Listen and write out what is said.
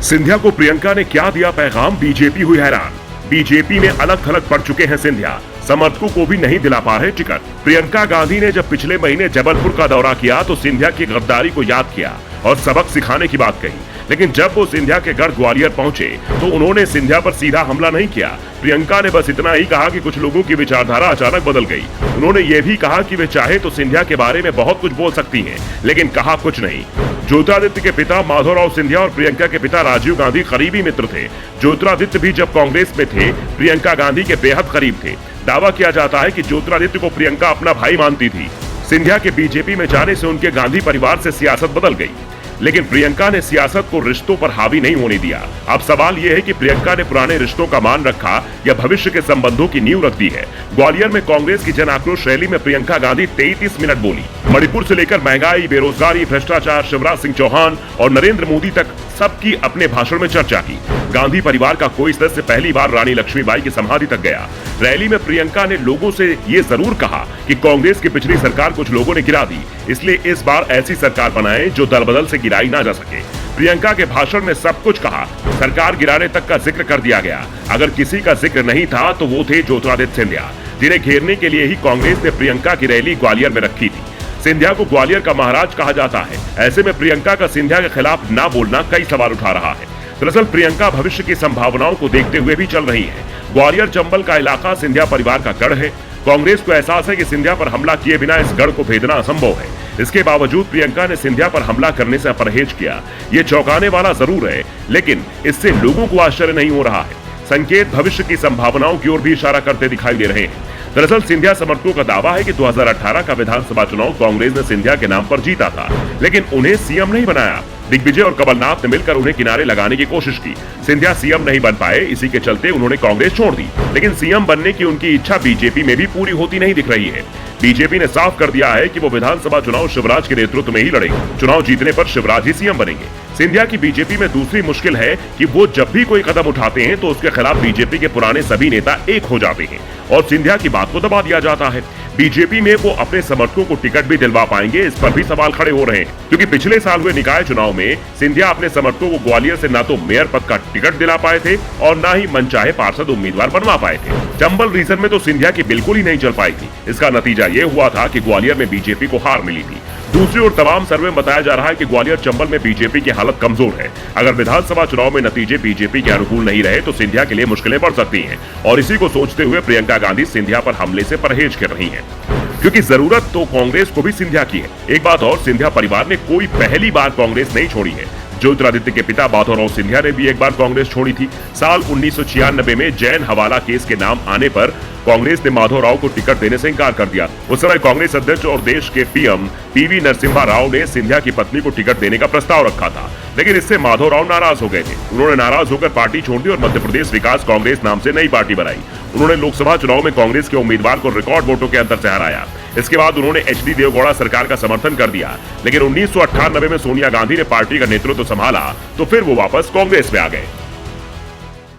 सिंधिया को प्रियंका ने क्या दिया पैगाम, बीजेपी हुई हैरान। बीजेपी में अलग थलग पड़ चुके हैं सिंधिया, समर्थकों को भी नहीं दिला पा रहे टिकट। प्रियंका गांधी ने जब पिछले महीने जबलपुर का दौरा किया तो सिंधिया की गद्दारी को याद किया और सबक सिखाने की बात कही, लेकिन जब वो सिंधिया के गढ़ ग्वालियर पहुंचे तो उन्होंने सिंधिया पर सीधा हमला नहीं किया। प्रियंका ने बस इतना ही कहा कि कुछ लोगों की विचारधारा अचानक बदल गई। उन्होंने ये भी कहा कि वे चाहे तो सिंधिया के बारे में बहुत कुछ बोल सकती हैं, लेकिन कहा कुछ नहीं। ज्योतिरादित्य के पिता माधवराव सिंधिया और प्रियंका के पिता राजीव गांधी करीबी मित्र थे। ज्योतिरादित्य भी जब कांग्रेस में थे प्रियंका गांधी के बेहद करीब थे। दावा किया जाता है कि ज्योतिरादित्य को प्रियंका अपना भाई मानती थी। सिंधिया के बीजेपी में जाने से उनके गांधी परिवार से सियासत बदल गई, लेकिन प्रियंका ने सियासत को रिश्तों पर हावी नहीं होने दिया। अब सवाल यह है कि प्रियंका ने पुराने रिश्तों का मान रखा या भविष्य के संबंधों की नींव रख दी है। ग्वालियर में कांग्रेस की जन आक्रोश रैली में प्रियंका गांधी 33 मिनट बोली। मणिपुर से लेकर महंगाई, बेरोजगारी, भ्रष्टाचार, शिवराज सिंह चौहान और नरेंद्र मोदी तक सबकी अपने भाषण में चर्चा की। गांधी परिवार का कोई सदस्य पहली बार रानी लक्ष्मीबाई की समाधि तक गया। रैली में प्रियंका ने लोगों से ये जरूर कहा कि कांग्रेस की पिछली सरकार कुछ लोगों ने गिरा दी, इसलिए इस बार ऐसी सरकार बनाएं जो दल बदल से गिराई ना जा सके। प्रियंका के भाषण में सब कुछ कहा, सरकार गिराने तक का जिक्र कर दिया गया। अगर किसी का जिक्र नहीं था तो वो थे ज्योतिरादित्य सिंधिया, जिन्हें घेरने के लिए ही कांग्रेस ने प्रियंका की रैली ग्वालियर में रखी थी। सिंधिया को ग्वालियर का महाराज कहा जाता है। ऐसे में प्रियंका का सिंधिया के खिलाफ ना बोलना कई सवाल उठा रहा है। दरअसल प्रियंका भविष्य की संभावनाओं को देखते हुए भी चल रही है। ग्वालियर चंबल का इलाका सिंधिया परिवार का गढ़ है। कांग्रेस को एहसास है कि सिंधिया पर हमला किए बिना इस गढ़ को भेदना असंभव है। इसके बावजूद प्रियंका ने सिंधिया पर हमला करने से परहेज किया। ये चौंकाने वाला जरूर है, लेकिन इससे लोगों को आश्चर्य नहीं हो रहा है। संकेत भविष्य की संभावनाओं की ओर भी इशारा करते दिखाई दे रहे हैं। दरअसल सिंधिया समर्थकों का दावा है कि 2018 का विधानसभा चुनाव कांग्रेस ने सिंधिया के नाम पर जीता था, लेकिन उन्हें सीएम नहीं बनाया। दिग्विजय और कमलनाथ ने मिलकर उन्हें किनारे लगाने की कोशिश की। सिंधिया सीएम नहीं बन पाए, इसी के चलते उन्होंने कांग्रेस छोड़ दी, लेकिन सीएम बनने की उनकी इच्छा बीजेपी में भी पूरी होती नहीं दिख रही है। बीजेपी ने साफ कर दिया है कि वो विधानसभा चुनाव शिवराज के नेतृत्व में ही लड़ेंगे। चुनाव जीतने पर शिवराज ही सीएम बनेंगे। सिंधिया की बीजेपी में दूसरी मुश्किल है कि वो जब भी कोई कदम उठाते हैं तो उसके खिलाफ बीजेपी के पुराने सभी नेता एक हो जाते हैं और सिंधिया की बात को दबा दिया जाता है। बीजेपी में वो अपने समर्थकों को टिकट भी दिलवा पाएंगे, इस पर भी सवाल खड़े हो रहे हैं, क्योंकि पिछले साल हुए निकाय चुनाव में सिंधिया अपने समर्थकों को ग्वालियर से ना तो मेयर पद का टिकट दिला पाए थे और ना ही मनचाहे पार्षद उम्मीदवार बनवा पाए थे। चंबल रीजन में तो सिंधिया की बिल्कुल ही नहीं चल पाई थी। इसका नतीजा ये हुआ था कि ग्वालियर में बीजेपी को हार मिली थी। दूसरी ओर तमाम सर्वे में बताया जा रहा है कि ग्वालियर चंबल में बीजेपी की हालत कमजोर है। अगर विधानसभा चुनाव में नतीजे बीजेपी के अनुकूल नहीं रहे तो सिंधिया के लिए मुश्किलें बढ़ सकती हैं और इसी को सोचते हुए प्रियंका गांधी सिंधिया पर हमले से परहेज कर रही हैं, क्योंकि जरूरत तो कांग्रेस को भी सिंधिया की है। एक बात और, सिंधिया परिवार ने कोई पहली बार कांग्रेस नहीं छोड़ी है। ज्योतिरादित्य के पिता माधवराव सिंधिया ने भी एक बार कांग्रेस छोड़ी थी। साल 1996 में जैन हवाला केस के नाम आने पर कांग्रेस ने माधवराव को टिकट देने से इनकार कर दिया। उस समय कांग्रेस अध्यक्ष और देश के पीएम पीवी नरसिम्हा राव ने सिंधिया की पत्नी को टिकट देने का प्रस्ताव रखा था, लेकिन इससे माधवराव नाराज हो गए थे। उन्होंने नाराज होकर पार्टी छोड़ दी और मध्य प्रदेश विकास कांग्रेस नाम से नई पार्टी बनाई। उन्होंने लोकसभा चुनाव में कांग्रेस के उम्मीदवार को रिकॉर्ड वोटों के अंतर से हराया। इसके बाद उन्होंने एचडी देवगौड़ा सरकार का समर्थन कर दिया, लेकिन 1998 में सोनिया गांधी ने पार्टी का नेतृत्व संभाला तो फिर वो वापस कांग्रेस में आ गए।